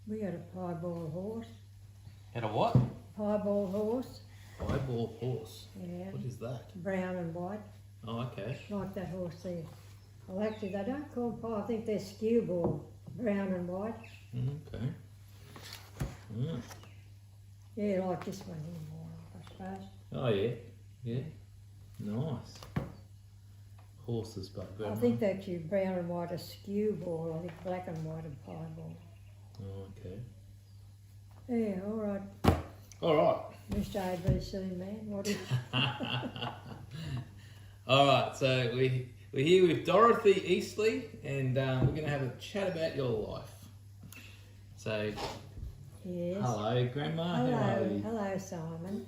We had a piebald horse. Had a what? Piebald horse. Piebald horse. Yeah. What is that? Brown and white. Oh, okay. Like that horse there. Well, actually, they don't call them pie. I think they're skewbald. Brown and white. Okay. Mm. Yeah, like this one here more, I suppose. Oh, yeah. Yeah. Nice. Horses, but very I think actually brown and white are skewbald. I think black and white are piebald. Oh, okay. Yeah, all right. All right. Mr. ABC man, what is All right. So we're here with Dorothy Eastley, and we're going to have a chat about your life. So, Yes. hello, Grandma. How are Hello, you? hello, Simon.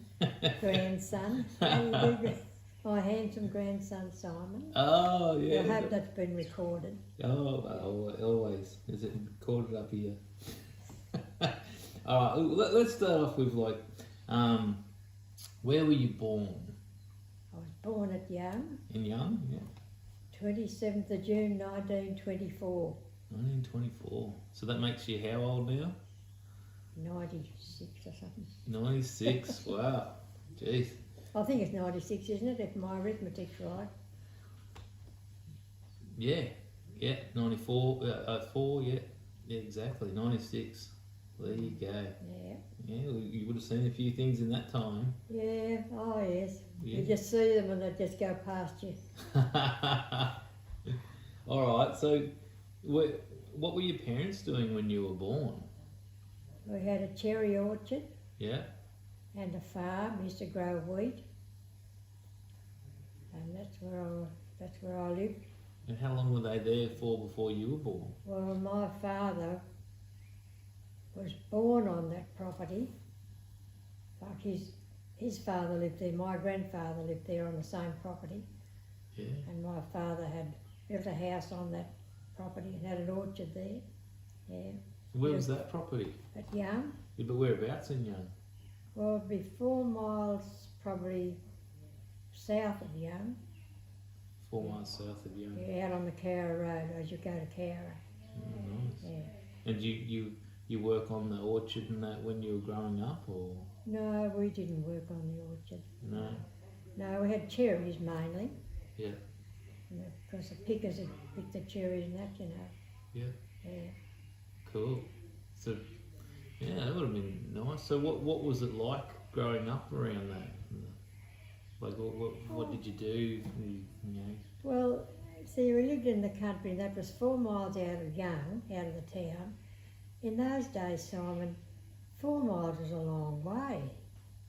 Grandson. How you do, my handsome grandson, Simon. Oh, yeah. I hope that's been recorded. Oh, well, always. Is it recorded up here? All right, let's start off with where were you born? I was born at Young, In Young, yeah. 27th of June 1924. 1924. So that makes you how old now? 96 or something. 96. Wow. Jeez. I think it's 96, isn't it, if my arithmetic's right? Yeah. Yeah. 94. 4. Yeah. Yeah. Exactly. 96. There you go. Yeah. Yeah. Well, you would have seen a few things in that time. Yeah, oh yes. Yeah. You just see them and they just go past you. All right. So, what were your parents doing when you were born? We had a cherry orchard Yeah. and a farm, used to grow wheat. And that's where I lived. And how long were they there for before you were born? Well, my father was born on that property. Like his father lived there, my grandfather lived there on the same property. Yeah. And my father had built a house on that property and had an orchard there. Yeah. Where was that property? At Young. Yeah, but whereabouts in Young? Well, it'd be 4 miles probably south of Young. 4 miles south of Young. Yeah, out on the Cowra Road as you go to Cowra. Oh, nice. Yeah. And you work on the orchard and that when you were growing up, or No, we didn't work on the orchard. no? No, we had cherries mainly. Yeah. Because the pickers had picked the cherries and that, you know. Yeah. Yeah. Cool. So yeah, that would have been nice. So what was it like growing up around that? Like what did you do? You know. Well, see, we lived in the country and that was 4 miles out of Young, out of the town. In those days, Simon, 4 miles was a long way.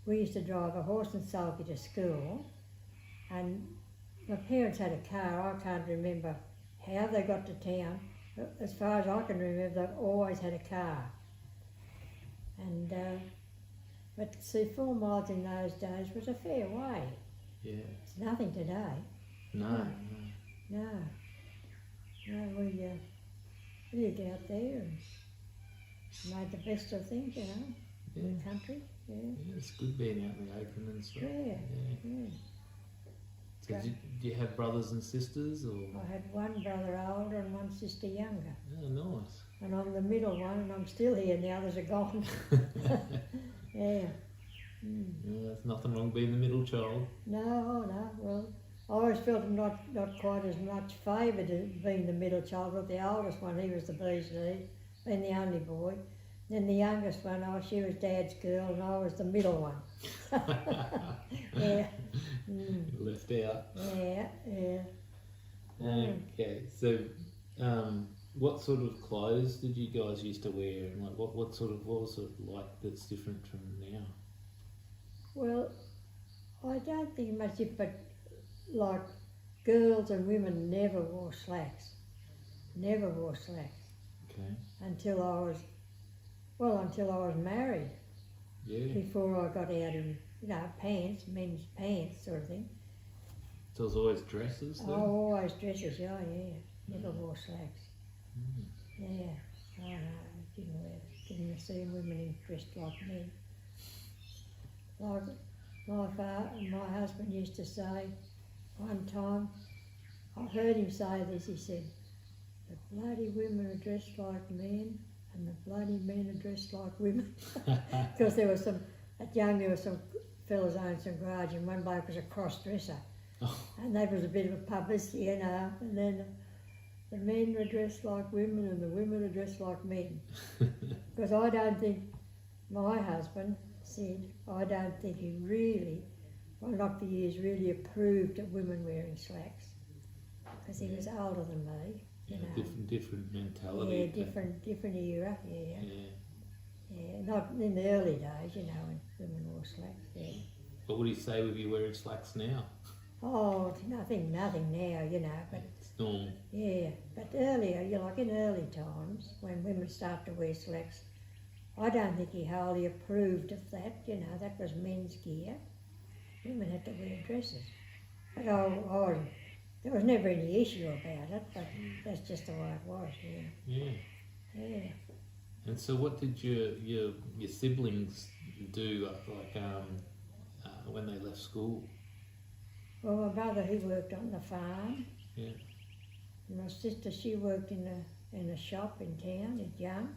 We used to drive a horse and sulky to school, and my parents had a car. I can't remember how they got to town. As far as I can remember, they've always had a car. And but see, 4 miles in those days was a fair way. Yeah. It's nothing today. No. No. No, we lived out there and made the best of things, you know, Yeah. in the country. Yeah. Yeah, it's good being out in the open and stuff. Yeah. Yeah. Yeah. So did you have brothers and sisters, or? I had one brother older and one sister younger. Oh, nice. And I'm the middle one and I'm still here, the others are gone. Yeah. Mm. Yeah, there's nothing wrong being the middle child. No, well, I always felt not quite as much favoured as being the middle child, but the oldest one, he was the bee's knees, being the only boy. Then the youngest one, she was Dad's girl and I was the middle one. Yeah. Mm. Left out. Yeah. Okay, so what sort of clothes did you guys used to wear, and like what was it like that's different from now? Well, I don't think much different, but like girls and women never wore slacks. Never wore slacks Okay. until I was married. Yeah. Before I got out in, pants, men's pants sort of thing. So it was always dresses then? Oh, always dresses, yeah. Never wore slacks. Mm. Yeah. Oh no, didn't see women dressed like men. Like my husband used to say one time, I heard him say this, he said, the bloody women are dressed like men and the bloody men are dressed like women. Because there were some, at Young there were some fellas owned some garage, and one bloke was a cross-dresser. And that was a bit of a publicity, you know, and then the men were dressed like women and the women were dressed like men. Because I don't think, my husband said, I don't think he really, well not for years, really approved of women wearing slacks. Because he was older than me, you know. Different mentality. Yeah, different era, yeah. Yeah, not in the early days, you know, when women wore slacks, yeah. What would he say with you wearing slacks now? Oh, nothing now, you know, but It's normal. yeah, but earlier, like in early times, when women start to wear slacks, I don't think he wholly approved of that, you know, that was men's gear. Women had to wear dresses. But there was never any issue about it, but that's just the way it was, yeah. Yeah. And so what did your siblings do, when they left school? Well, my brother, he worked on the farm. Yeah. And my sister, she worked in a shop in town at Young.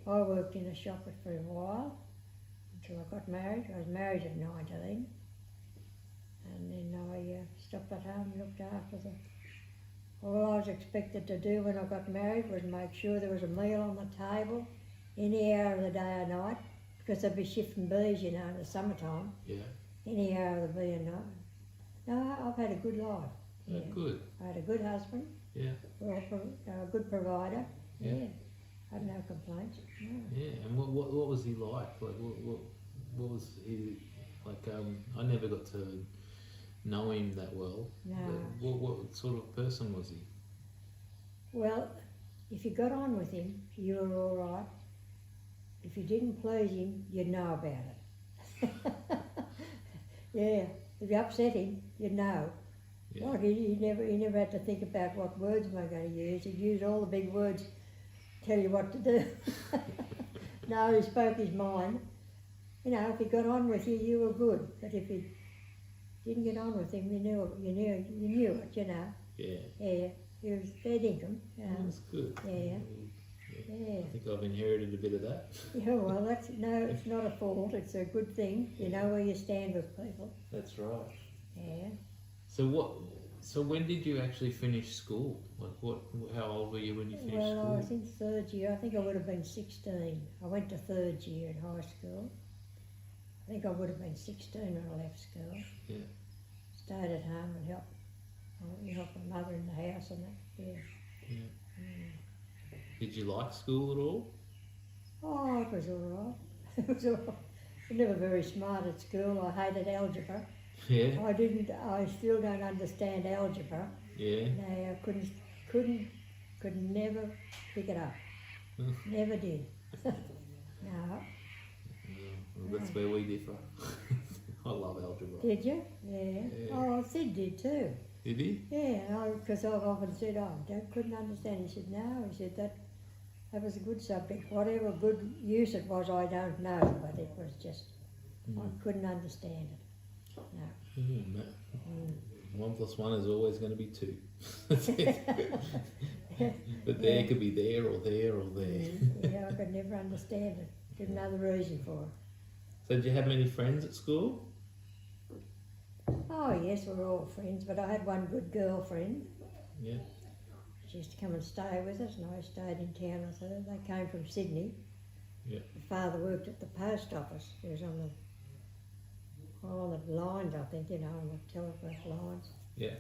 I worked in a shop for a while until I got married. I was married at 19. And then I stopped at home and looked after them. All I was expected to do when I got married was make sure there was a meal on the table any hour of the day or night, because they'd be shifting bees, you know, in the summertime. Yeah. Any hour of the bee or night. No, I've had a good life. Yeah. Oh, good. I had a good husband. Yeah. A good provider. Yeah. I had no complaints. No. Yeah. And what was he like? Like what was he like? I never got to know him that well. No. What sort of person was he? Well, if you got on with him, you were all right. If you didn't please him, you'd know about it. Yeah, if you upset him, you'd know. Yeah. Like he never had to think about what words am I going to use. He'd use all the big words, tell you what to do. No, he spoke his mind. You know, if he got on with you, you were good. But if you didn't get on with him, you knew it, you know. Yeah. Yeah, he was fair dinkum. That's good. Yeah. Yeah. I think I've inherited a bit of that. Yeah, well, it's not a fault, it's a good thing. You know where you stand with people. That's right. Yeah. So when did you actually finish school? Like how old were you when you finished school? Well, I was in third year. I think I would have been 16. I went to third year in high school. I think I would have been 16 when I left school. Yeah. Stayed at home and helped my mother in the house and that. Yeah. Yeah. Did you like school at all? Oh, it was all right. It was all right. I was never very smart at school. I hated algebra. Yeah. I still don't understand algebra. Yeah. No, I could never pick it up. Never did. No. Yeah, well, that's where we differ. I love algebra. Did you? Yeah. Oh, Sid did too. Did he? Yeah, because I've often said, I couldn't understand. He said, no. He said, that was a good subject. Whatever good use it was, I don't know, but it was just, I couldn't understand it. No. 1 + 1 is always going to be 2. That's it. But there could be there or there or there. Yeah, I could never understand it. Didn't know the reason for it. So did you have any friends at school? Oh yes, we were all friends, but I had one good girlfriend. Yeah. She used to come and stay with us, and I stayed in town with her. They came from Sydney. Yeah. My father worked at the post office. He was on the lines, I think, you know, on the telegraph lines. Yeah.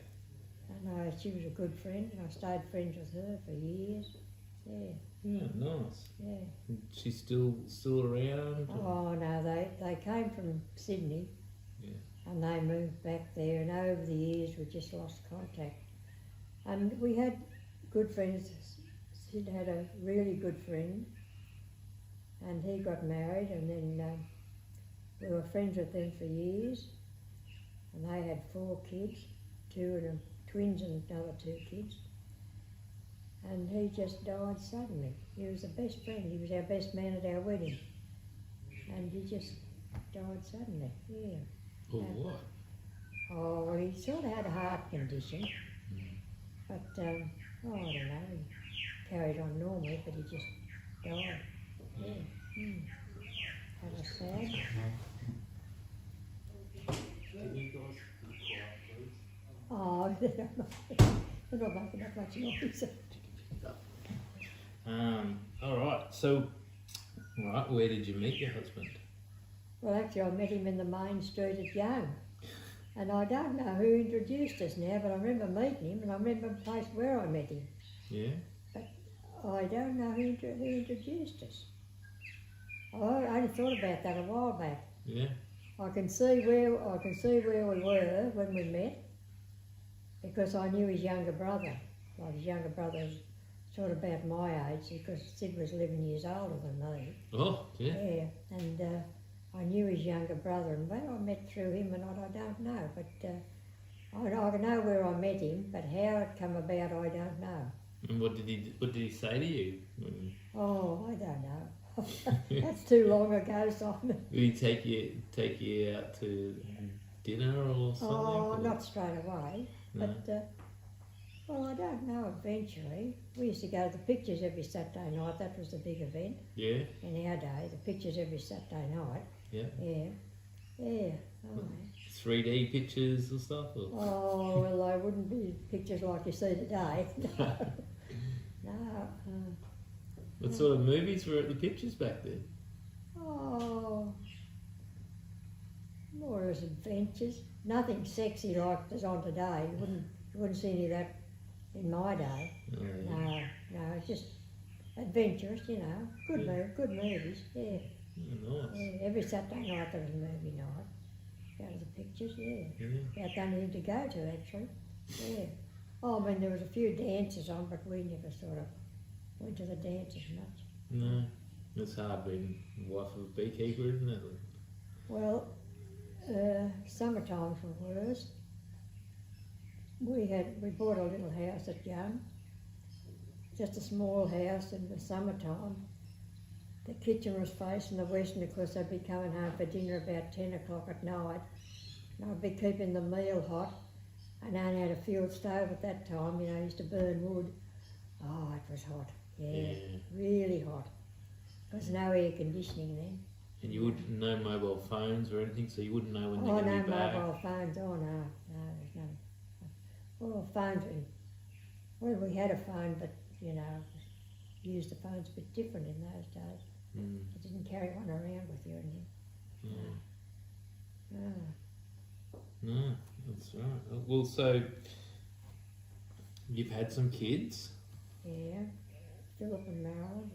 And she was a good friend, and I stayed friends with her for years. Yeah. Yeah, nice. Yeah. She's still around? Oh no, they came from Sydney. Yeah. And they moved back there, and over the years we just lost contact. And we had good friends. Sid had a really good friend, and he got married, and then we were friends with them for years. And they had 4 kids, 2 of them twins and another 2 kids. And he just died suddenly. He was the best friend. He was our best man at our wedding, and he just died suddenly. Yeah. Oh, what? Oh, well, he sort of had a heart condition, but I don't know, carried on normally, but he just died. Yeah. That was sad. Can you guys be quiet, please? Oh, they're not making that much noise. All right. So, where did you meet your husband? Well, actually, I met him in the main street at Young. And I don't know who introduced us now, but I remember meeting him, and I remember the place where I met him. Yeah. But I don't know who introduced us. I only thought about that a while back. Yeah. I can see where we were when we met, because I knew his younger brother. Like his younger brother was sort of about my age, because Sid was 11 years older than me. Oh, yeah. Yeah, and I knew his younger brother, and where I met through him or not, I don't know. But I know where I met him, but how it come about, I don't know. And what did he say to you? Oh, I don't know. That's too long ago, Simon. Did he take you out to dinner or something? Oh, or? not straight away, No. but well, I don't know. Eventually, we used to go to the pictures every Saturday night. That was the big event Yeah. in our day. The pictures every Saturday night. Yeah. Yeah, yeah. Oh, 3D pictures and stuff? Or? oh well, they wouldn't be pictures like you see today. No. What sort of movies were at the pictures back then? Oh, more as adventures. Nothing sexy like there's on today. You wouldn't see any of that in my day. Oh, yeah. No, it's just adventurous, you know. Good movies, yeah. Oh, nice. Yeah. Every Saturday night there was a movie night. Go to the pictures, yeah. Yeah. About the only thing to go to, actually. Yeah. Oh, I mean, there was a few dances on, but we never sort of went to the dances much. No. It's hard being wife of a beekeeper, isn't it? Well, summertimes were worse. We bought a little house at Young, just a small house in the summertime. The kitchen was facing the west, and of course I'd be coming home for dinner about 10 o'clock at night. And I'd be keeping the meal hot. And I only had a field stove at that time, you know, I used to burn wood. Oh, it was hot, yeah. Really hot. There was no air conditioning then. And you wouldn't know mobile phones or anything, so you wouldn't know when Oh, they're going no to be back. mobile phones, oh no, there's none. Well, phones, well, we had a phone, but, you know, used the phones a bit different in those days. Mm. You didn't carry one around with you or anything. Yeah. No. No, that's right. Well, so you've had some kids. Yeah, Philip and Marilyn,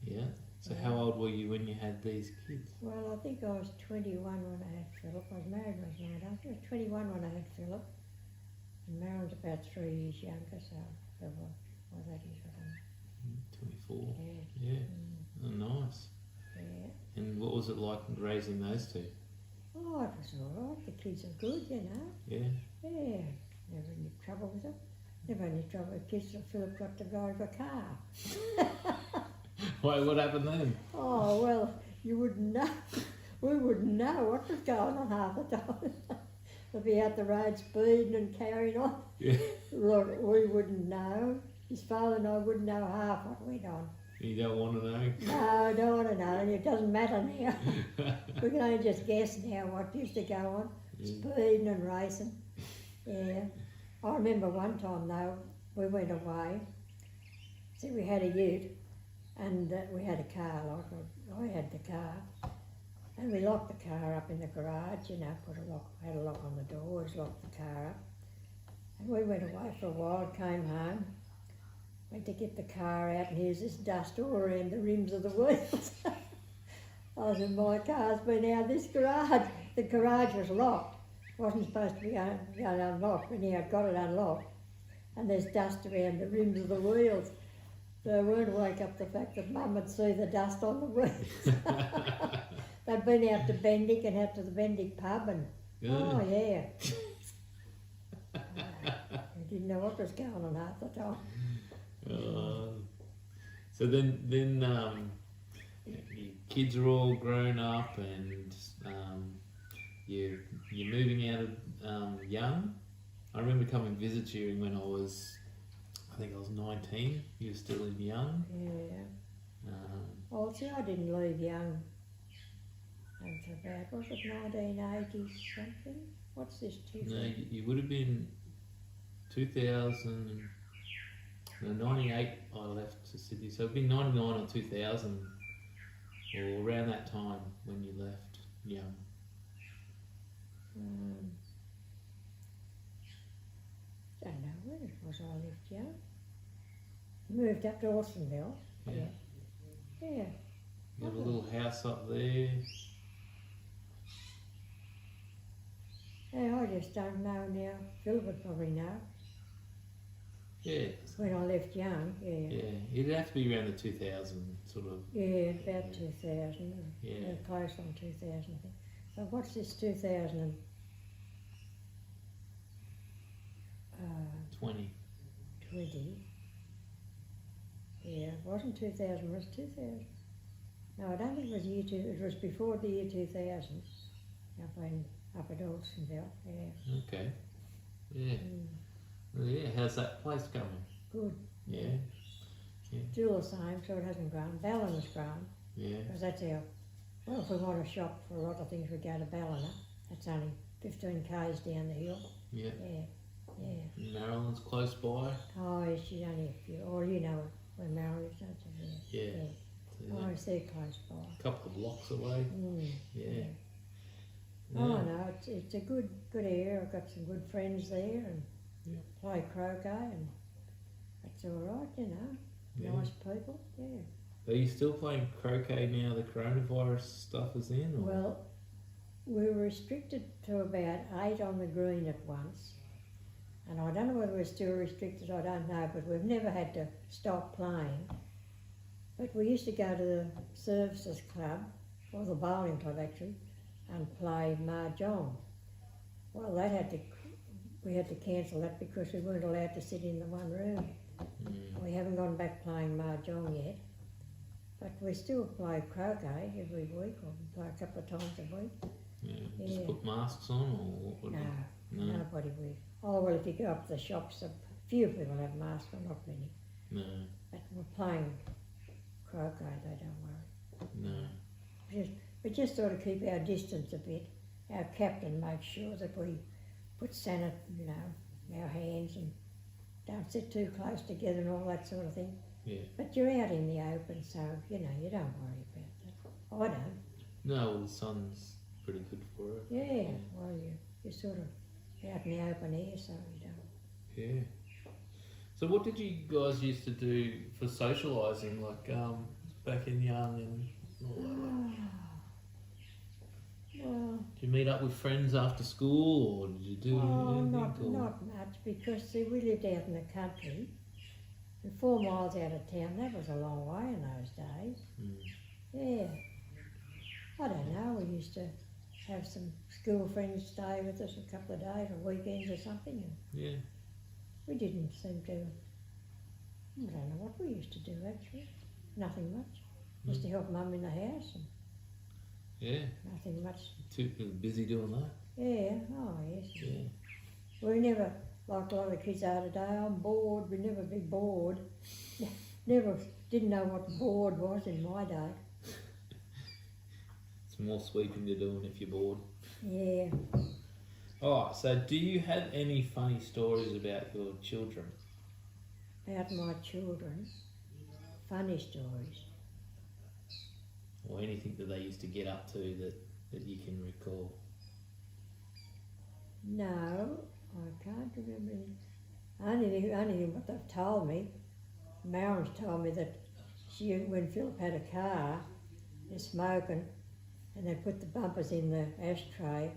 yeah. Yeah. So how old were you when you had these kids? Well, I think I was 21 when I had Philip. I was married when I was 9. I think I was 21 when I had Philip. And Marilyn's about 3 years younger, so that is what I'm. 24. Yeah. Yeah. Oh, nice. Yeah. And what was it like raising those two? Oh, it was all right. The kids are good, you know. Yeah. Yeah. Never any trouble with them. Never any trouble with kids till Philip got to drive a car. Wait, what happened then? Oh, well, you wouldn't know. We wouldn't know what was going on half the time. They'd be out the road speeding and carrying on. Yeah. Look, we wouldn't know. His father and I wouldn't know half what went on. You don't want to know? No, I don't want to know, and it doesn't matter now. We can only just guess now what used to go on. Speeding and racing. Yeah. I remember one time though, we went away. See, we had a ute, and we had a car, I had the car. And we locked the car up in the garage, you know, had a lock on the doors, locked the car up. And we went away for a while, came home, went to get the car out, and here's this dust all around the rims of the wheels. I said, my car's been out of this garage. The garage was locked. It wasn't supposed to be unlocked, but anyhow, I'd got it unlocked. And there's dust around the rims of the wheels. So I weren't wake up the fact that Mum would see the dust on the wheels. They'd been out to Bendick and out to the Bendick pub, and oh yeah. I didn't know what was going on half the time. So then your kids are all grown up, and you're moving out of Young. I remember coming to visit you when I was I think I was 19. You were still in young. Yeah. Well, see, I didn't leave young until about, was it 1980 something? What's this, No, you would have been 2000. No, 98 I left to Sydney. So it'd been 99 or 2000 or around that time when you left young. Don't know when it was I left young. Moved up to Austinville. Yeah. Yeah. You have a little house up there. Yeah, I just don't know now. Phil would probably know. Yeah. When I left young, yeah. Yeah, it'd have to be around the 2000 sort of. Yeah, about 2000. Yeah. Close on 2000, I think. So what's this 2020? 20. Yeah, it wasn't 2000, it was 2000. No, I don't think it was year two, it was before the year 2000. Up at Olsenville, yeah. Okay. Yeah. Well, yeah, how's that place going? Good. Yeah. Yeah. Still the same, so it hasn't grown. Ballina has grown. Yeah. Because that's our, well, if we want to shop for a lot of things, we go to Ballina. That's only 15 k's down the hill. Yeah. Yeah, yeah. Maryland's close by. Oh, yes, she's only a few, or you know where Maryland is, don't you? Yeah. Yeah. So, Oh, it's there close by. a couple of blocks away. Yeah. Yeah. Yeah. Oh no, it's a good area. I've got some good friends there and play croquet and that's all right, you know. Yeah. Nice people, yeah. Are you still playing croquet now the coronavirus stuff is in? Or? Well, we were restricted to about 8 on the green at once. And I don't know whether we're still restricted, I don't know, but we've never had to stop playing. But we used to go to the Services Club, or the bowling club actually, and play mahjong. Well, we had to cancel that because we weren't allowed to sit in the one room. We haven't gone back playing mahjong yet, but we still play croquet every week, or we play a couple of times a week. Yeah. Just put masks on, or what? No, nobody wears. Oh well, if you go up to the shops, a few people have masks on, not many. No. But we're playing croquet, they don't worry. No. We just sort of keep our distance a bit. Our captain makes sure that we put our hands and don't sit too close together and all that sort of thing. Yeah. But you're out in the open, so, you don't worry about that. I don't. No, well, the sun's pretty good for it. Yeah, well, you're sort of out in the open air, so you don't. Yeah. So what did you guys used to do for socialising, like back in young and all that? Well, Did you meet up with friends after school, or did you do anything? not much, because see, we lived out in the country, and 4 miles out of town. That was a long way in those days. Yeah, I don't know. We used to have some school friends stay with us a couple of days or weekends or something, and Yeah. we didn't seem to. I don't know what we used to do actually. Nothing much. Used to help Mum in the house, and Yeah. nothing much. Too busy doing that. Yeah, oh yes. Yeah. We never, like a lot of kids are today, I'm bored, we never be bored. Never, didn't know what bored was in my day. It's more sweeping you're doing if you're bored. Yeah. Oh, so do you have any funny stories about your children? About my children, funny stories. Or anything that they used to get up to that you can recall? No, I can't remember any. Only thing what they've told me. Maren's told me that when Philip had a car, they're smoking, and they put the bumpers in the ashtray,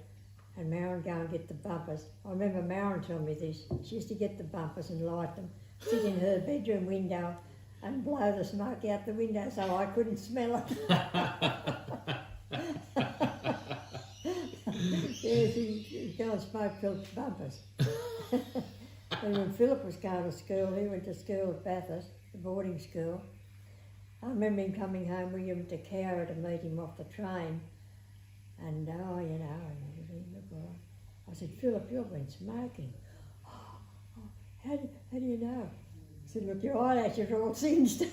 and Maren go and get the bumpers. I remember Maren telling me this. She used to get the bumpers and light them, sit in her bedroom window and blow the smoke out the window so I couldn't smell it. Yeah, she'd go and smoke Philip's bumpers. And when Philip was going to school, he went to school at Bathurst, the boarding school. I remember him coming home with him to Cowra to meet him off the train. And I said, Philip, you've been smoking. How do you know? said, look, your eyelashes are all singed. The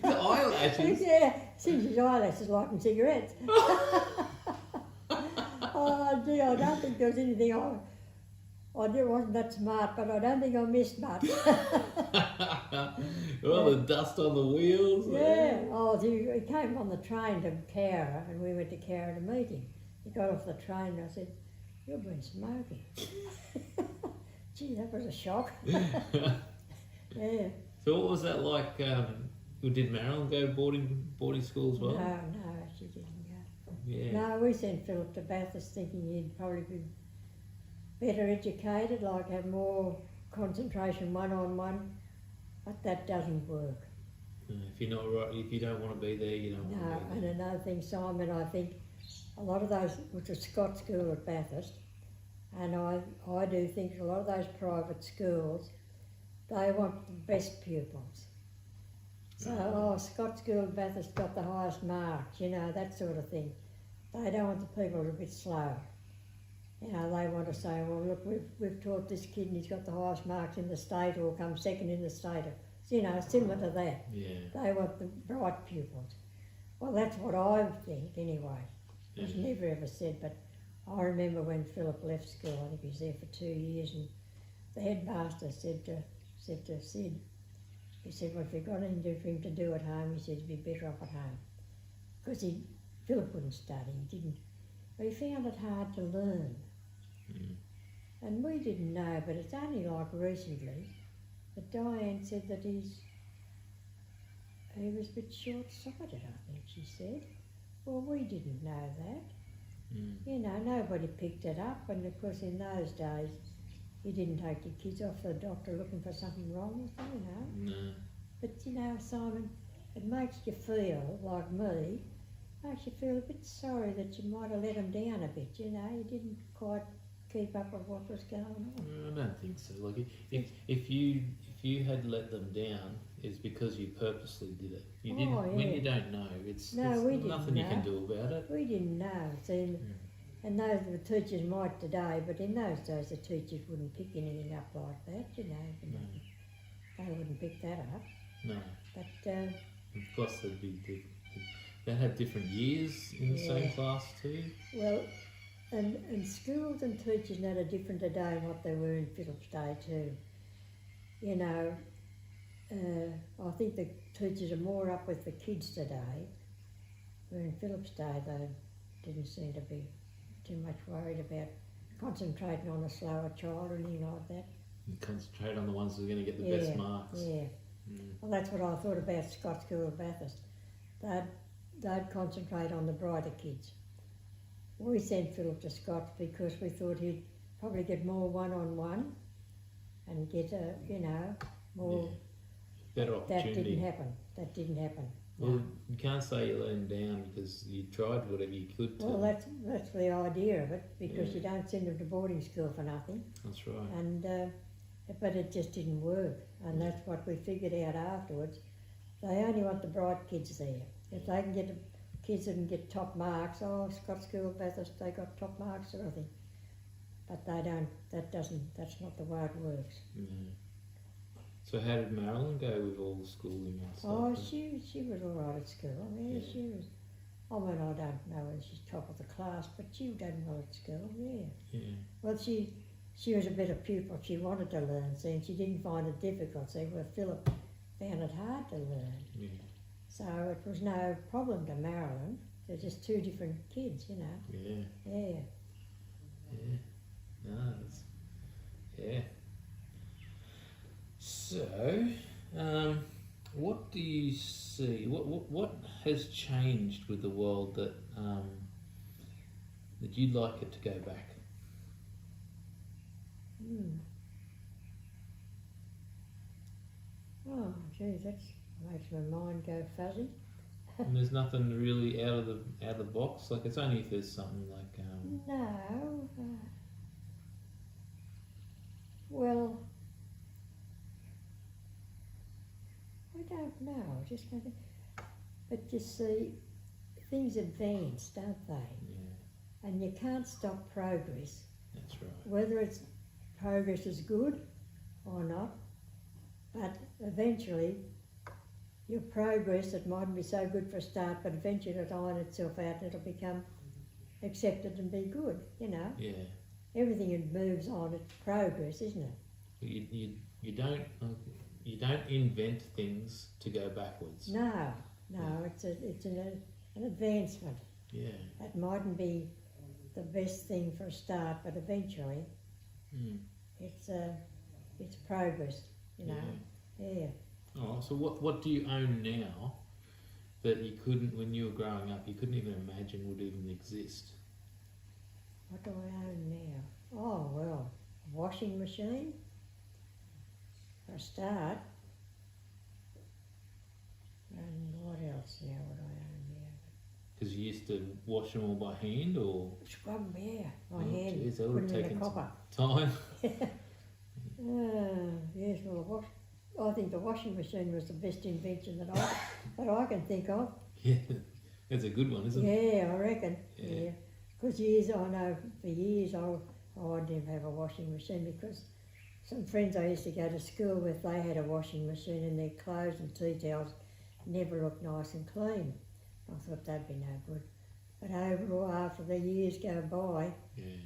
eyelashes? Yeah, singed his eyelashes lighting cigarettes. Oh dear, I don't think there was anything wasn't that smart, but I don't think I missed much. Well, the dust on the wheels. Yeah. Oh, he came on the train to Cowra, and we went to Cowra to meet him. He got off the train and I said, you've been smoking. Gee, that was a shock. Yeah. So what was that like? Did Marilyn go to boarding school as well? No, she didn't go. Yeah. No, we sent Philip to Bathurst thinking he'd probably be better educated, like have more concentration one-on-one, but that doesn't work. If you're not right, if you don't want to be there, you don't want to be No, there. and another thing, Simon, I think a lot of those, which was Scott School at Bathurst, and I do think a lot of those private schools, they want the best pupils. So, Scott School at Bathurst got the highest marks, that sort of thing. They don't want the people a bit slow. They want to say, well, look, we've taught this kid and he's got the highest marks in the state or come second in the state. Similar to that. Yeah. They want the bright pupils. Well, that's what I think anyway. It was never ever said, but I remember when Philip left school, I think he was there for 2 years, and the headmaster said to Sid, he said, well, if you've got anything for him to do at home, he said, he'd be better off at home. Because Philip wouldn't study, he didn't. But he found it hard to learn. Mm. And we didn't know, but it's only like recently that Diane said that he was a bit short-sighted, I think she said. Well, we didn't know that. Mm. Nobody picked it up, and of course in those days you didn't take your kids off to the doctor looking for something wrong with them, No. But Simon, it makes you feel, like me, makes you feel a bit sorry that you might have let them down a bit, you didn't quite keep up with what was going on. I don't think so. Like if you had let them down, it's because you purposely did it. You didn't. Yeah. When you don't know, it's We didn't nothing you can know. do about it. We didn't know, see, and those the teachers might today, but in those days the teachers wouldn't pick anything up like that, No. They wouldn't pick that up. No. But Of course, they had different years in the same class too. well, and schools and teachers now are different today than what they were in Philip's day too. I think the teachers are more up with the kids today, where in Philip's day they didn't seem to be too much worried about concentrating on a slower child or anything like that. And concentrate on the ones that are going to get the best marks. Yeah. Mm. Well, that's what I thought about Scott School of Bathurst. They'd concentrate on the brighter kids. We sent Philip to Scott's because we thought he'd probably get more one-on-one and get more. Better opportunity. That didn't happen. Well, you can't say you let him down because you tried whatever you could to. Well, that's the idea of it, because you don't send them to boarding school for nothing. That's right. And but it just didn't work, and that's what we figured out afterwards. They only want the bright kids there. If they can get the kids that can get top marks, Scott School of Bathurst, they got top marks or anything. But they don't. That's not the way it works. No. So how did Marilyn go with all the schooling and stuff? Oh, she was all right at school. Yeah, she was. I don't know whether she's top of the class, but she done well at school. Yeah. Yeah. Well, she was a better pupil. She wanted to learn, see, and she didn't find it difficult. See, where Philip found it hard to learn. Yeah. So it was no problem to Marilyn. They're just two different kids, Yeah. Yeah. Yeah. No, that's, yeah. So, what do you see? What has changed with the world that you'd like it to go back? Oh, geez, that makes my mind go fuzzy. And there's nothing really out of the box. Like, it's only if there's something like. No. Well, I don't know. Just nothing. But you see, things advance, don't they? Yeah, And you can't stop progress. that's right. Whether it's progress is good or not. But eventually, your progress, it mightn't be so good for a start, but eventually it'll iron itself out and it'll become accepted and be good, you know. Yeah. Everything that moves on, it's progress, isn't it? You don't invent things to go backwards. No, it's an advancement. Yeah. It mightn't be the best thing for a start, but eventually it's progress, you know. Yeah. Oh, so what do you own now that you couldn't, when you were growing up, you couldn't even imagine would even exist? What do I own now? Oh, well, a washing machine for a start. And what else now would I own now? Because you used to wash them all by hand, or? Scrub them, yeah. My Oh, hand, geez, that put would have them in taken a copper. time. Yes, well, I think the washing machine was the best invention that I can think of. Yeah, that's a good one, isn't it? Yeah, I reckon. Yeah. Because I know for years I didn't have a washing machine because some friends I used to go to school with, they had a washing machine and their clothes and tea towels never looked nice and clean. I thought that'd be no good. But overall, after the years go by,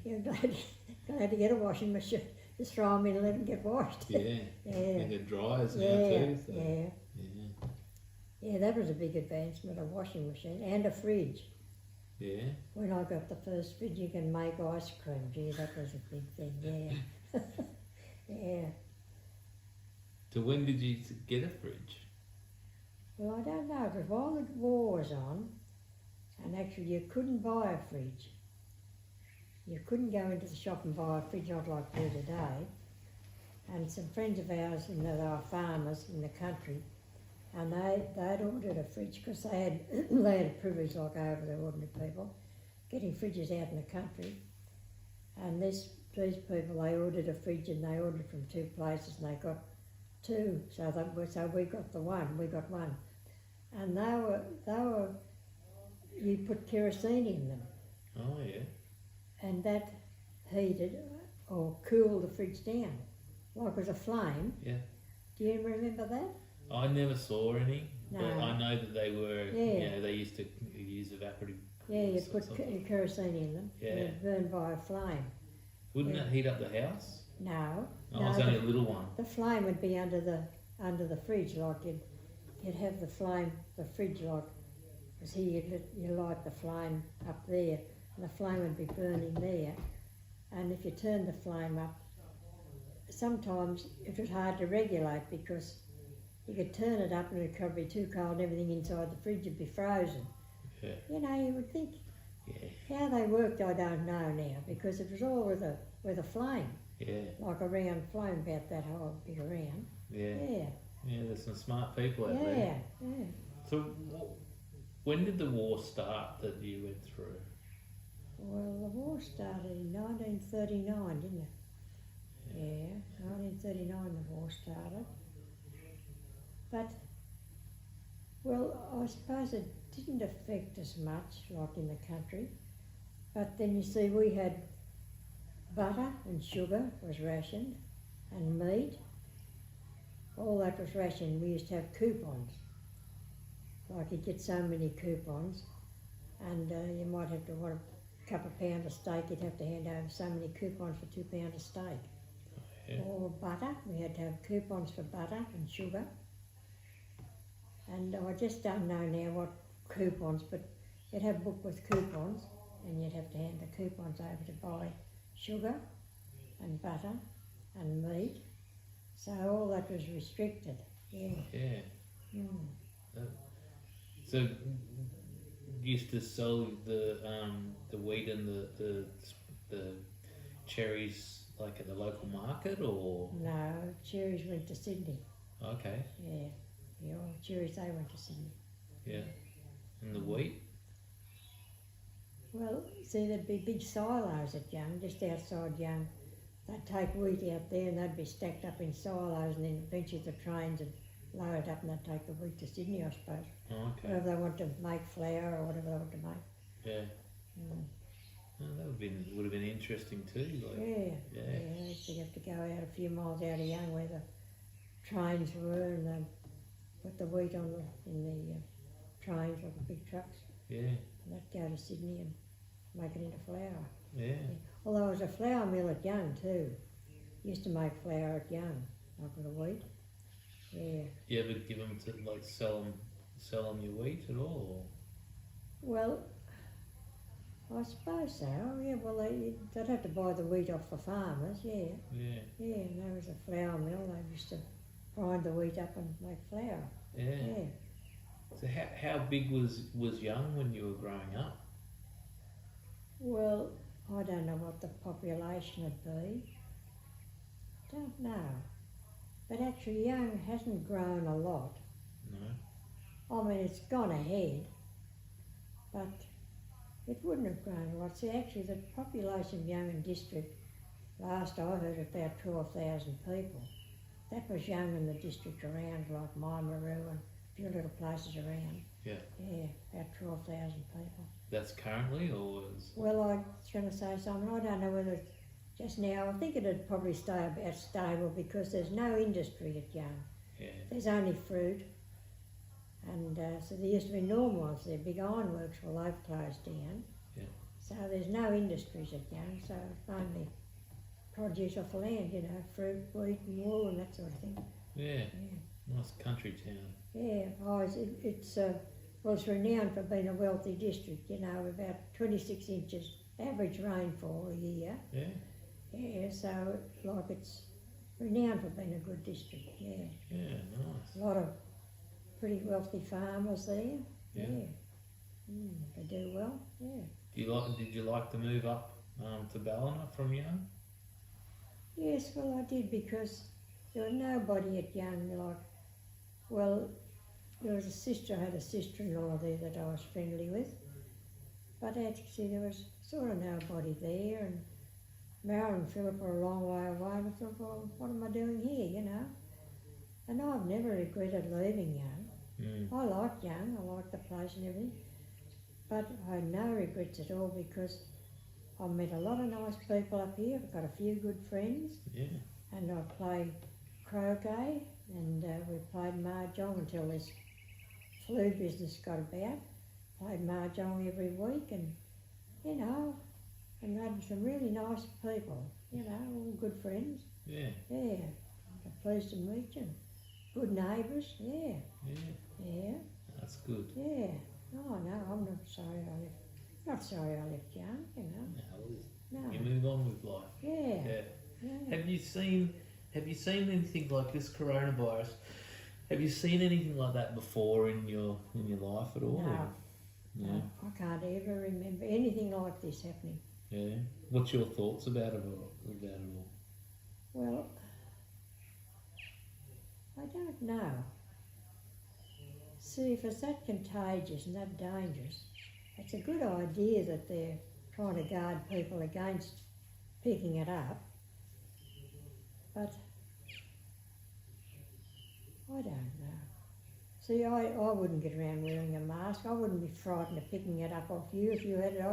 you're glad to get a washing machine. Just throw them in and let them get washed. Yeah. Yeah. And it dries now Yeah, too. So. yeah. Yeah. Yeah, that was a big advancement, a washing machine and a fridge. Yeah. When I got the first fridge, you can make ice cream. Gee, that was a big thing, yeah. Yeah. So when did you get a fridge? Well, I don't know, because while the war was on, and actually you couldn't buy a fridge. You couldn't go into the shop and buy a fridge, not like you do today. And some friends of ours, you know, they were farmers in the country, and they'd ordered a fridge because they had a privilege like over the ordinary people, getting fridges out in the country. And these people, they ordered a fridge and they ordered from two places and they got two. So we got we got one. And they were, you put kerosene in them. Oh yeah. And that heated or cooled the fridge down, like it was a flame. Yeah. Do you remember that? I never saw any, No. but I know that they were, Yeah. you know, they used to use evaporative Yeah, you coolers or put something. kerosene in them. Yeah. And it burned by a flame. Wouldn't Yeah. it heat up the house? No. Oh, no, it's only a little one. the flame would be under the fridge, like you'd have the flame, the fridge like, because here you light the flame up there, and the flame would be burning there. And if you turned the flame up, sometimes it was hard to regulate because you could turn it up and it could be too cold and everything inside the fridge would be frozen. Yeah. You know, you would think Yeah. how they worked, I don't know now, because it was all with a flame, Yeah. like a round flame about that whole big around. Yeah. Yeah, Yeah. There's some smart people out there. yeah, yeah. So, when did the war start that you went through? Well, the war started in 1939, didn't it? Yeah, 1939 the war started. But, well, I suppose it didn't affect us much, like in the country. But then you see, we had butter and sugar was rationed, and meat. All that was rationed. We used to have coupons. Like you'd get so many coupons, and you might have to want a couple of pounds of steak, you'd have to hand over so many coupons for £2 of steak. Yeah. Or butter, we had to have coupons for butter and sugar. And I just don't know now what coupons, but you'd have a book with coupons and you'd have to hand the coupons over to buy sugar and butter and meat. So all that was restricted, yeah. Yeah. Mm. So, you used to sell the wheat and the cherries like at the local market, or? No, cherries went to Sydney. Okay. Yeah, the old cherries, they went to Sydney. Yeah. And the wheat? Well, see, there'd be big silos at Young, just outside Young. They'd take wheat out there and they'd be stacked up in silos, and then eventually the trains would load it up and they'd take the wheat to Sydney, I suppose. Oh, okay. Whatever they want to make flour or whatever they want to make. Yeah. Mm. Oh, that would have been interesting too. Like, Yeah. I used to have to go out a few miles out of Young where the trains were, and they'd put the wheat on in the trains like the big trucks. Yeah. And they'd go to Sydney and make it into flour. Yeah. Although there was a flour mill at Young too. Used to make flour at Young, like with the wheat. Yeah. You ever give them to like sell them your wheat at all? Well, I suppose so. Yeah. Well, they'd have to buy the wheat off the farmers. Yeah. Yeah. Yeah. And there was a flour mill. They used to grind the wheat up and make flour. Yeah. Yeah. So how big was Young when you were growing up? Well, I don't know what the population would be. Don't know. But actually Young hasn't grown a lot. No. I mean, it's gone ahead, but it wouldn't have grown a lot. See, actually the population of Young and district, last I heard, about 12,000 people. That was Young and the district around, like Maimaroo and a few little places around. Yeah. Yeah, about 12,000 people. That's currently, or was? Well, I was going to say something. I don't know whether it's just now. I think it'd probably stay about stable because there's no industry at Young. Yeah. There's only fruit. And so there used to be Normans there, big ironworks. Well, they've closed down. Yeah. So there's no industries at Young. So it's mainly produce off the land, you know, fruit, wheat and wool and that sort of thing. Yeah. Yeah. Nice country town. Yeah. Oh, it's renowned for being a wealthy district, you know, about 26 inches average rainfall a year. Yeah. Yeah, so like it's renowned for being a good district, yeah. Yeah, nice. A lot of pretty wealthy farmers there. Yeah. They do well, yeah. Did you like to move up to Ballina from Young? Yes, well I did because there was nobody at Young like, well, there was I had a sister-in-law there that I was friendly with, but actually there was sort of nobody there, and Meryl and Philip were a long way away, and I thought, well, what am I doing here, you know? And I've never regretted leaving Young. I liked Young, I liked the place and everything, but I had no regrets at all because I've met a lot of nice people up here, I've got a few good friends, and I played croquet, and we played mahjong until this flu business got about. Played mahjong every week, and you know, and had some really nice people, you know, all good friends. Yeah. Yeah. I'm pleased to meet you. Good neighbours, yeah. Yeah. Yeah. That's good. Yeah. Oh no, I'm not sorry I left. Not sorry I left Young, you know. No, No. you move on with life. Yeah. Yeah. Yeah. Have you seen anything like this coronavirus? Have you seen anything like that before in your life at all? No. Yeah. I can't ever remember anything like this happening. Yeah. What's your thoughts about it all? Well, I don't know. See, if it's that contagious and that dangerous, it's a good idea that they're trying to guard people against picking it up. But I don't know. See, I wouldn't get around wearing a mask. I wouldn't be frightened of picking it up off you. If you had it,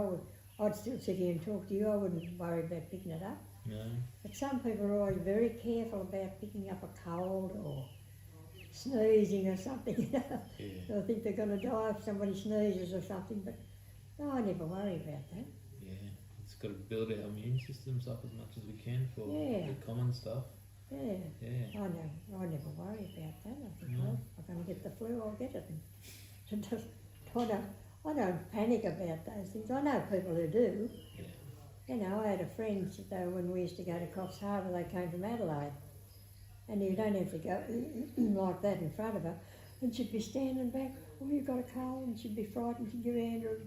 I'd still sit here and talk to you. I wouldn't worry about picking it up. No. But some people are always very careful about picking up a cold or sneezing or something, you know. Yeah. I think they're going to die if somebody sneezes or something, but no, I never worry about that. Yeah. It's got to build our immune systems up as much as we can for Yeah. the common stuff. Yeah. Yeah. I never worry about that. I think, No. well, if I'm going to get the flu, I'll get it. And I don't panic about those things. I know people who do. Yeah. You know, I had a friend, though, when we used to go to Coffs Harbour, they came from Adelaide. And you don't have to go like that in front of her. And she'd be standing back, oh, you've got a cold, and she'd be frightened to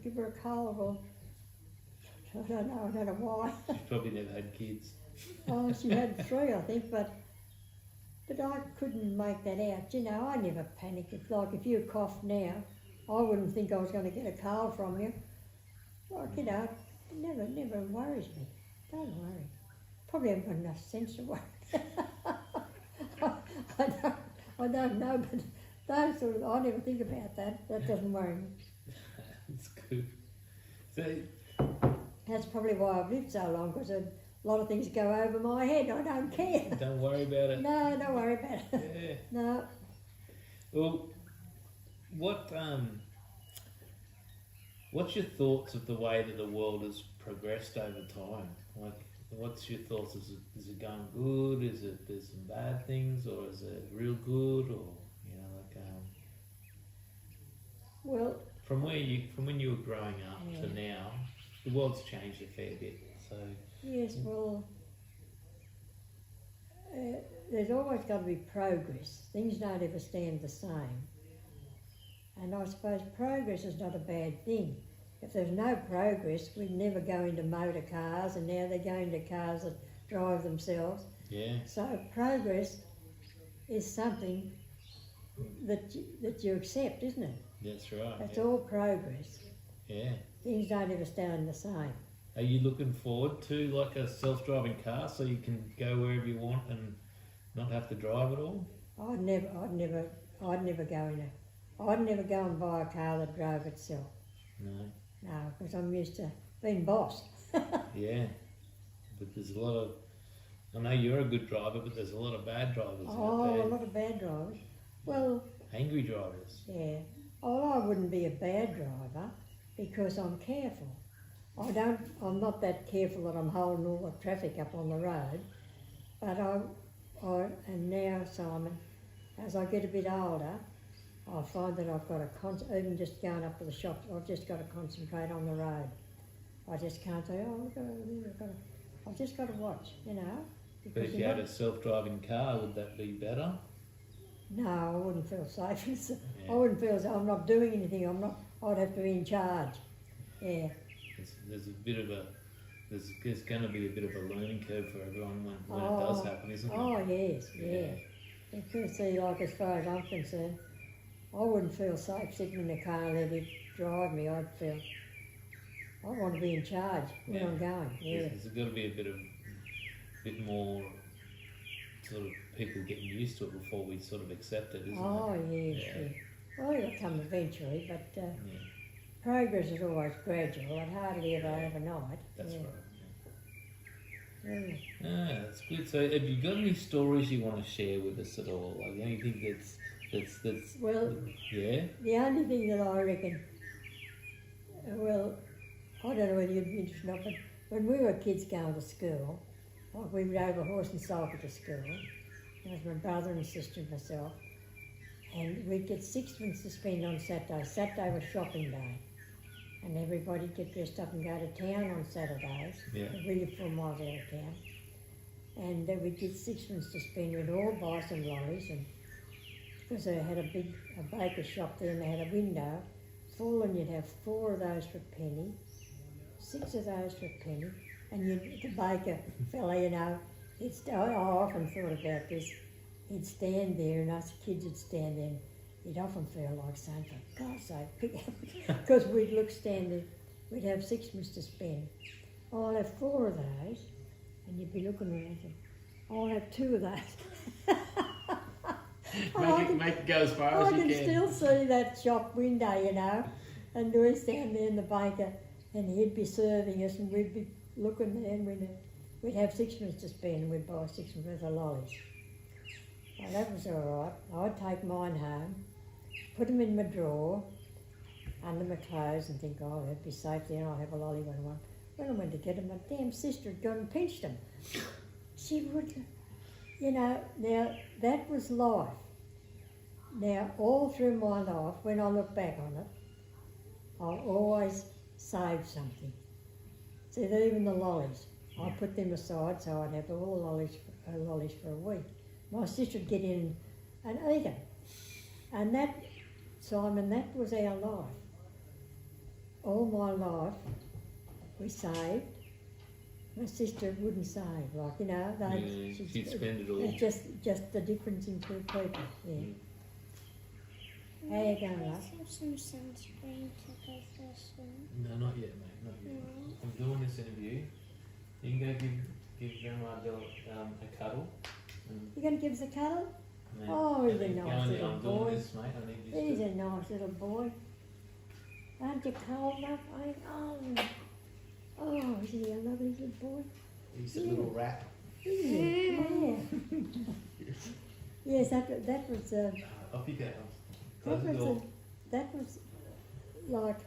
give her a cold. Or, I don't know why. She's probably never had kids. Oh, she had 3, I think, but I couldn't make that out. You know, I never panicked. It's like if you coughed now, I wouldn't think I was going to get a cold from you. Like, you know, it never worries me. Don't worry. Probably haven't got enough sense to worry. I don't know, but those sort of, I never think about that. That doesn't worry me. It's good. So, That's probably why I've lived so long, because a lot of things go over my head. I don't care. Don't worry about it. No, don't worry about it. Yeah. No. Well, what's your thoughts of the way that the world has progressed over time? Like, what's your thoughts? Is it going good? Is it there's some bad things, or is it real good, or Well, from when you were growing up to now, the world's changed a fair bit. So yes, well, there's always got to be progress. Things don't ever stand the same. And I suppose progress is not a bad thing. If there's no progress, we'd never go into motor cars, and now they're going to cars that drive themselves. yeah, So progress is something that you accept, isn't it? that's right. That's all progress. Yeah. Things don't ever stand the same. Are you looking forward to like a self-driving car so you can go wherever you want and not have to drive at all? I'd never go and buy a car that drove itself. No, because I'm used to being boss. Yeah, but there's a lot of. I know you're a good driver, but there's a lot of bad drivers out there. A lot of bad drivers. Well, Angry drivers. yeah. Oh, I wouldn't be a bad driver because I'm careful. I'm not that careful that I'm holding all the traffic up on the road. But and now, Simon, as I get a bit older, I find that I've got to even just going up to the shops, I've just got to concentrate on the road. I just can't say, oh, look over there, I've just got to watch, you know. But if you had a self-driving car, would that be better? No, I wouldn't feel safe. Yeah. I wouldn't feel as I'm not doing anything. I'd have to be in charge. Yeah. There's a bit of a. There's going to be a bit of a learning curve for everyone when it does happen, isn't it? Oh yes, yeah. Because see, like as far as I'm concerned, I wouldn't feel safe sitting in the car and let it drive me. I want to be in charge when I'm going. Yeah. There's got to be a bit more sort of people getting used to it before we sort of accept it, isn't it? Oh yes, yeah. Well, it'll come eventually, but progress is always gradual. It hardly ever overnight. That's right. Yeah. Ah, that's good. So, have you got any stories you want to share with us at all? Like anything that's Well, yeah. the only thing that I reckon, well, I don't know whether you'd be interested or not, but when we were kids going to school, like we rode a horse and cycle to school. There was my brother and sister and myself, and we'd get sixpence to spend on Saturday. Saturday was shopping day, and everybody'd get dressed up and go to town on Saturdays. Yeah. We lived 4 miles out of town, and we'd get sixpence to spend. We'd all buy some lollies, and because they had a baker shop there, and they had a window full, and you'd have 4 of those for a penny, 6 of those for a penny, and the baker fella, you know, I often thought about this. He'd stand there, and us kids would stand there, and he'd often feel like saying, for God's sake, pick up, because we'd stand there, we'd have sixpence to spend. I'll have 4 of those, and you'd be looking around and I'll have 2 of those. Make it go as far as you can. I can still see that shop window, you know, and we'd stand there in the baker, and he'd be serving us, and we'd be looking there, and we'd have sixpence to spend, and we'd buy sixpence worth of lollies. Well, that was all right. I'd take mine home, put them in my drawer, under my clothes, and think, oh, that'd be safe there, and I'll have a lolly when I want. When I went to get them, my damn sister had gone and pinched them. She would, you know, now that was life. Now, all through my life, when I look back on it, I'll always save something. See, even the lollies, I put them aside so I'd have all the lollies for a week. My sister would get in and eat them. And that, Simon, that was our life. All my life, we saved. My sister wouldn't save, like, you know. She'd spend it all. It's just the difference in 2 people, yeah. How you going, love? Let's have some sunscreen to go first. No, not yet, mate. Not yet. I'm doing this interview. You can go give Grandma Bill a cuddle. You going to give us a cuddle? Mate, Oh, he's a go nice on, little I'm boy. doing this, mate. I need you He's to. a nice little boy. Aren't you cold, love? Oh, is he a lovely little boy? He's a little rat. Yeah. Yes, that was Off you go. that was that was like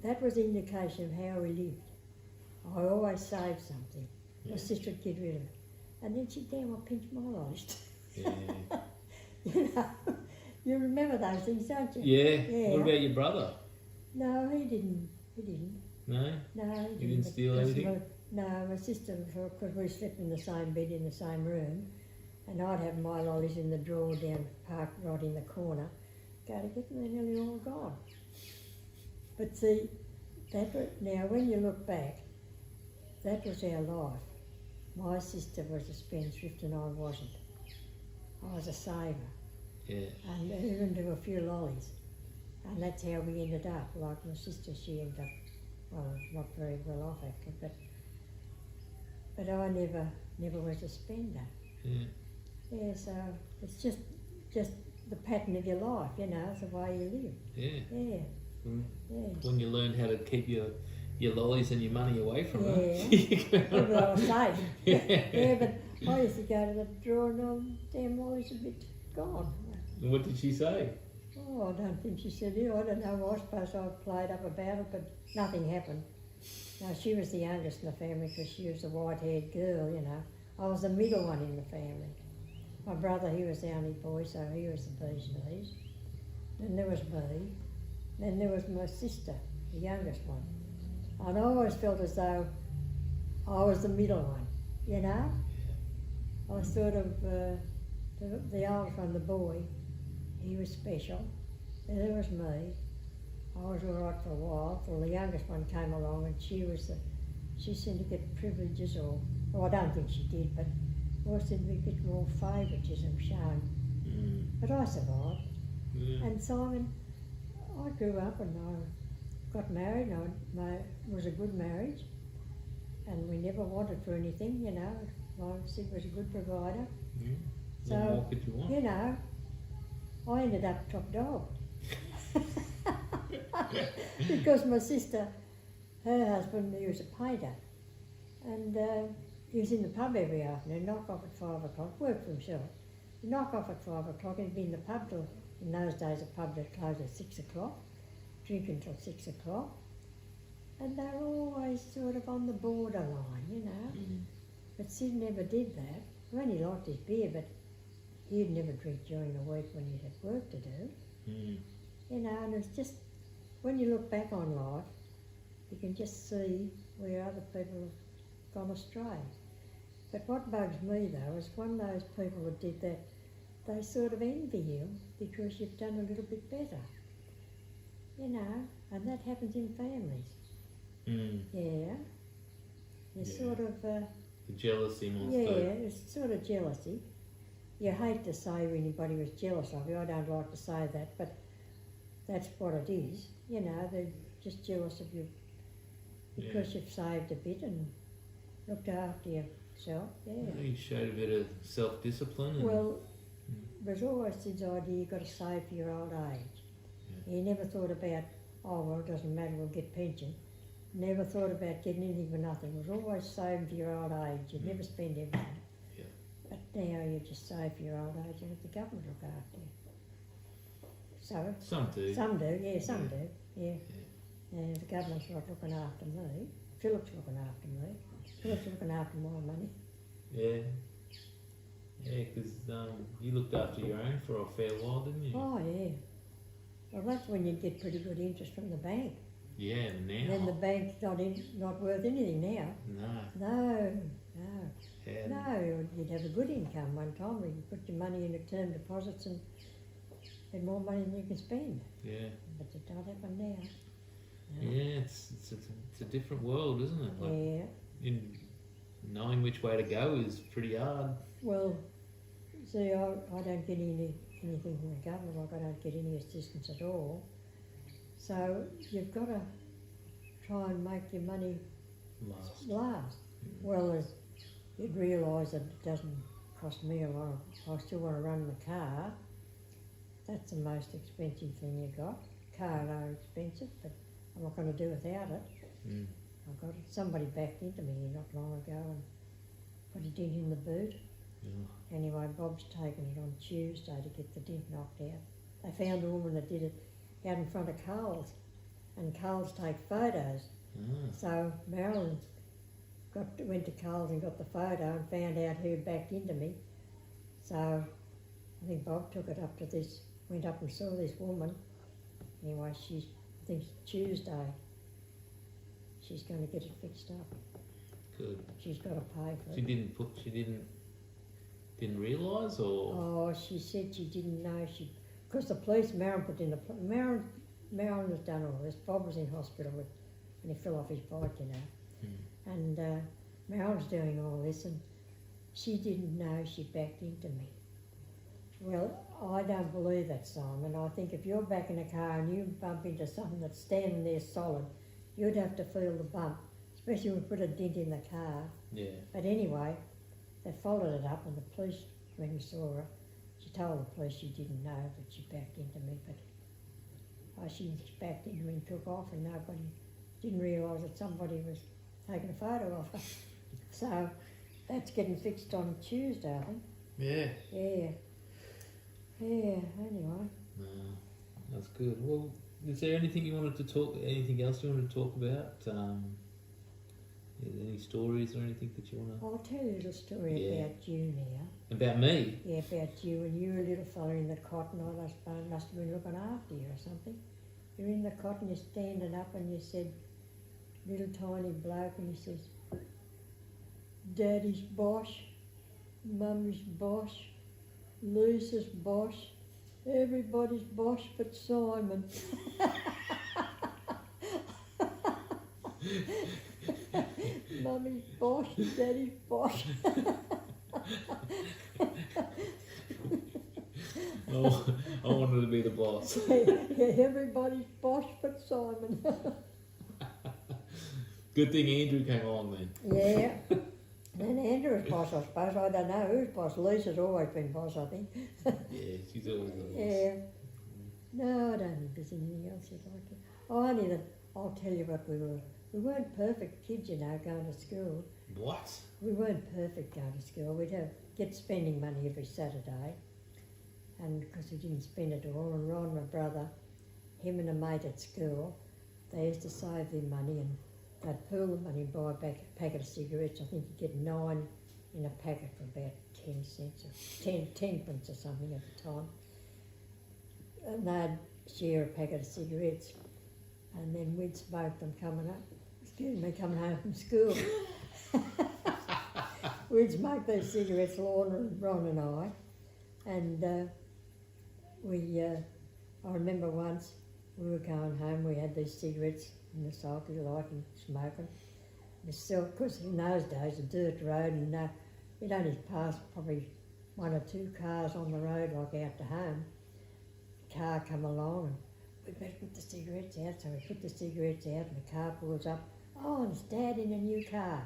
that was indication of how we lived. I always saved something. Yeah. My sister would get rid of it, and then she'd damn well pinch my lollies. Yeah. You know, you remember those things, don't you? Yeah. Yeah. What about your brother? No, he didn't. He didn't. No? No, He didn't steal anything? No, my sister, because we slept in the same bed in the same room, and I'd have my lollies in the drawer down parked right in the corner. Go to get them, they're nearly all gone. But see, now when you look back, that was our life. My sister was a spendthrift and I wasn't. I was a saver, Yeah. and even do a few lollies. And that's how we ended up. Like my sister, she ended up, well, not very well off actually, but I never was a spender. Yeah. Yeah, so it's just the pattern of your life, you know, it's the way you live. Yeah. Yeah, Mm. yeah. When you learn how to keep your lollies and your money away from Yeah. her. Well, I was safe. Yeah. Yeah, but I used to go to the drawer and all damn lollies a bit gone. And what did she say? Oh, I don't think she said it. I don't know. I suppose I played up about it, but nothing happened. No, she was the youngest in the family because she was the white-haired girl, you know. I was the middle one in the family. My brother, he was the only boy, so he was the bee's knees. Then there was me. Then there was my sister, the youngest one. And I always felt as though I was the middle one, you know. I was sort of the oldest one, the boy. He was special. Then there was me. I was all right for a while till the youngest one came along, and she seemed to get privileges, or I don't think she did, but always seemed to be a bit more favouritism shown. Mm. But I survived. Yeah. And Simon, I grew up and I got married, and it was a good marriage, and we never wanted for anything, you know. My Sid was a good provider. Yeah. So, What more could you want? you know, I ended up top dog. Because my sister, her husband, he was a painter, and he was in the pub every afternoon, knock off at 5 o'clock, work for himself. He'd knock off at 5 o'clock, he'd be in the pub till, in those days a pub that closed at 6 o'clock, drink until 6 o'clock, and they were always sort of on the borderline, you know. Mm. But Sid never did that. Well, he liked his beer, but he'd never drink during the week when he had work to do. Mm. You know, and it's just, when you look back on life, you can just see where other people have gone astray. But what bugs me though is when those people that did that, they sort of envy you because you've done a little bit better. You know, and that happens in families. Mm. Yeah. You Yeah. sort of, The jealousy more yeah, so. it's sort of jealousy. You hate to say anybody was jealous of you, I don't like to say that, but that's what it is. You know, they're just jealous of you because you've saved a bit and looked after yourself, yeah. You showed a bit of self-discipline. And, Well, it was always Sid's idea you've got to save for your old age. Yeah. He never thought about, oh well, it doesn't matter, we'll get pension. Never thought about getting anything for nothing. It was always saving for your old age. You'd never spend everything. Yeah. But now you just save for your old age and let the government look after you. So, some do. some do, yeah, some Yeah. do, yeah. And the government's not looking after me. Philip's looking after me. Philip's looking after my money. Yeah. Yeah, because you looked after your own for a fair while, didn't you? Oh, yeah. Well, that's when you get pretty good interest from the bank. Yeah, now. And then the bank's not worth anything now. No. No. Yeah. No, you'd have a good income one time. You could put your money into term deposits and had more money than you can spend. Yeah. But it don't happen now. No. Yeah, it's a different world, isn't it? Like, Yeah. knowing which way to go is pretty hard. Well, see, I don't get anything from the government. Like I don't get any assistance at all. So you've got to try and make your money last. Well, as you'd realise that it doesn't cost me a lot. I still want to run the car. That's the most expensive thing you got. Cars are expensive, but I'm not going to do without it. Mm. I've got it. Somebody backed into me not long ago and put a dent in the boot. Yeah. Anyway, Bob's taken it on Tuesday to get the dent knocked out. They found a woman that did it out in front of Coles, and Coles take photos. Ah. So Marilyn went to Coles and got the photo and found out who backed into me. So I think Bob took it up to this, went up and saw this woman. Anyway, I think Tuesday, she's going to get it fixed up. Good. She's got to pay for She it. didn't realise, or Oh, she said she didn't know. Because the police, Marilyn put in Marilyn has done all this. Bob was in hospital and he fell off his bike, you know. And Marilyn's doing all this, and she didn't know she backed into me. Well, I don't believe that, Simon. I think if you're back in a car and you bump into something that's standing there solid, you'd have to feel the bump, especially when you put a dent in the car. yeah. But anyway, they followed it up, and the police, when he saw her, she told the police she didn't know that she backed into me, but she backed into me and took off, and nobody didn't realise that somebody was taking a photo of her. So that's getting fixed on Tuesday, I think. Yeah. Yeah. Yeah, anyway. No, that's good. Well, is there anything anything else you wanted to talk about? Any stories or anything that you want to... I'll tell you a little story about you now. About me? Yeah, about you. When you were a little fella in the cotton, I suppose must have been looking after you or something. You're in the cotton, you're standing up, and you said, little tiny bloke, and he says, Daddy's bosh, Mummy's bosh, Lisa's bosh, everybody's bosh but Simon. Mummy's bosh, Daddy's bosh. Oh, I wanted to be the boss. Yeah, everybody's bosh but Simon. Good thing Andrew came along then. Yeah. Then Andrew's boss, I suppose. I don't know who's boss. Lisa's always been boss, I think. Yeah, she's always the boss. Yeah. No, I don't think there's anything else you'd like to. Oh, only that I'll tell you what we were. We weren't perfect kids, you know, going to school. What? We weren't perfect going to school. We'd get spending money every Saturday, and because we didn't spend it all. And Ron, my brother, him and a mate at school, they used to save their money and they'd pool the money and buy a packet of cigarettes. I think you'd get 9 in a packet for about 10 cents or 10 pence or something at the time. And they'd share a packet of cigarettes, and then we'd smoke them coming home from school. We'd smoke those cigarettes, Lorna, Ron and I, and I remember once we were going home, we had these cigarettes in the cycle and smoking. Because in those days, a dirt road, and you'd only pass probably 1 or 2 cars on the road, like out to home. A car come along and we better put the cigarettes out, so we put the cigarettes out and the car pulls up. Oh, and it's Dad in a new car.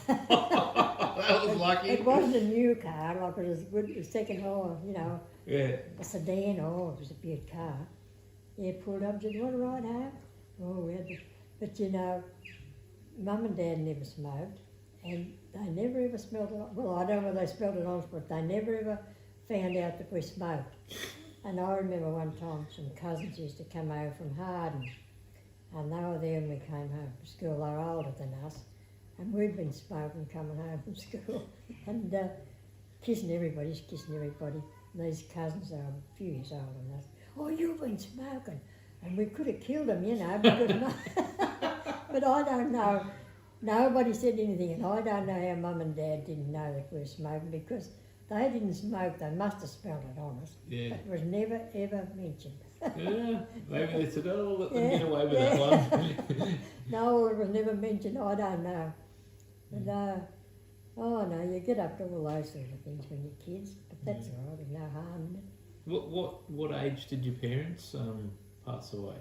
That was lucky. It wasn't a new car, like it was a good second hand, you know, Yeah. a sedan. Oh, it was a big car. Yeah, pulled up and said, you want to ride home? Oh, we had to, but you know, Mum and Dad never smoked, and they never ever smelled it. Well, I don't know whether they smelled it on us, but they never ever found out that we smoked. And I remember one time some cousins used to come over from Harden, and they were there when we came home from school. They were older than us, and we'd been smoking coming home from school, and kissing everybody. And these cousins are a few years older than us. Oh, you've been smoking. And we could have killed them, you know, because but I don't know. Nobody said anything, and I don't know how Mum and Dad didn't know that we were smoking, because they didn't smoke. They must have smelled it on us. Yeah. It was never, ever mentioned. Yeah, maybe they said, oh, let them get away with that one. No, it was never mentioned. I don't know. But, oh no, you get up to all those sort of things when you're kids, but that's all right. There's no harm in it. What age did your parents pass away?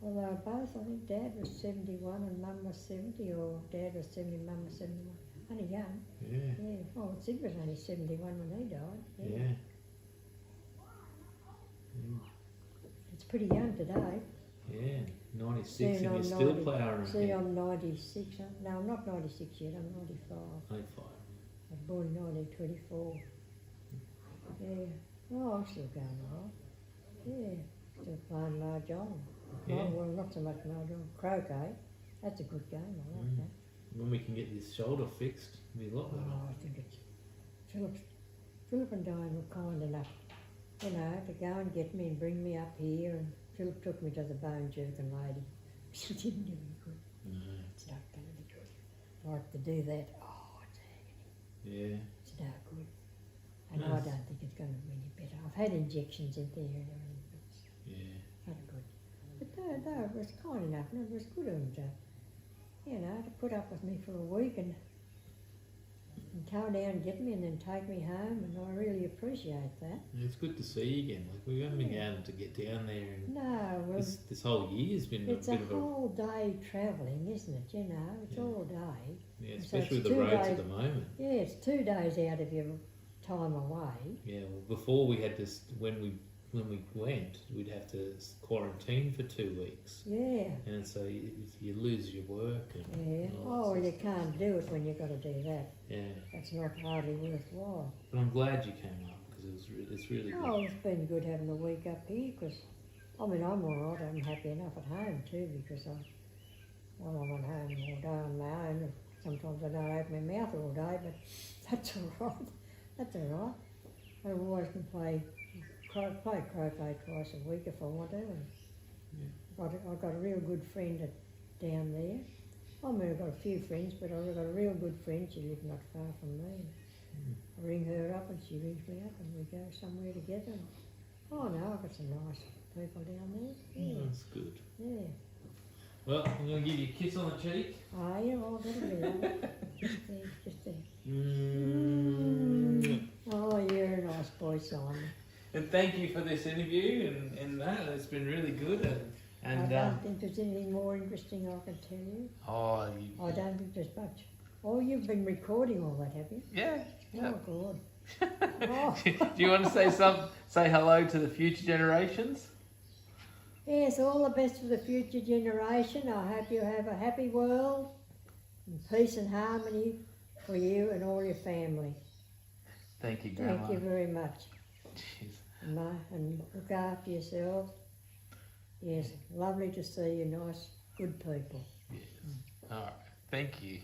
Well, they were both. I think Dad was 71 and Mum was 70, or Dad was 70 and Mum was 71. Only young. Yeah. Yeah. Oh, Sid was only 71 when he died. Yeah. It's pretty young today. Yeah. 96 Soon and you're I'm still 90. ploughing See, ahead. I'm 96. No, I'm not 96 yet. I'm 95. 95. I was born in 1924. Yeah. Oh, I'm still going on. Yeah. Still playing mahjong. Yeah. Oh, well, not so much mahjong. Croquet. That's a good game. I like that. When we can get this shoulder fixed, it'll be a lot better. Oh, I think it's Philip and Diane were kind enough, to go and get me and bring me up here. And Philip took me to the bone jerking lady. She didn't do any good. No. It's not going to be good. Like to do that. Oh, it's agony. Yeah. It's no good. And No, I don't think it's going to be any better. I've had injections in there and everything, but it's Yeah. not good. But no, it was kind enough, and it was good of them to put up with me for a week and come down and get me and then take me home, and I really appreciate that. It's good to see you again. Like we haven't been able to get down there, and No, well, this whole year's been it's a a bit of whole day travelling, isn't it? It's Yeah. all day. yeah, so especially it's with the 2 roads at days. the moment. Yeah, it's 2 days out of your time away. Yeah, well, before we had this, when we went, we'd have to quarantine for 2 weeks, Yeah, and so you lose your work. And yeah. all that Oh, sort well, of you stuff. can't do it when you've got to do that. Yeah, That's not hardly worthwhile. but I'm glad you came up because it's really good. Oh, it's been good having a week up here because, I'm all right. I'm happy enough at home too because I'm at home all day on my own. Sometimes I don't open my mouth all day, but that's all right. That's all right. I always can play croquet twice a week if I want to. And I've got a real good friend down there. I mean, I've got a few friends, but I've got a real good friend. She lives not far from me. I ring her up and she rings me up and we go somewhere together. Oh no, I've got some nice people down there. Yeah, That's good. yeah. Well, I'm going to give you a kiss on the cheek. Oh, yeah, well, that'll be lovely. Just there. Mm. Oh, you're a nice boy, Simon. And thank you for this interview and that. It's been really good. I don't think there's anything more interesting I can tell you. I don't think there's much. Oh, you've been recording all that, have you? Yeah. Oh, God. Oh. Do you want to say hello to the future generations? Yes, all the best for the future generation. I hope you have a happy world and peace and harmony for you and all your family. Thank you, Grandma. Thank you very much. Jeez. And look after yourselves. Yes, lovely to see you, nice, good people. Yes. All right. Thank you.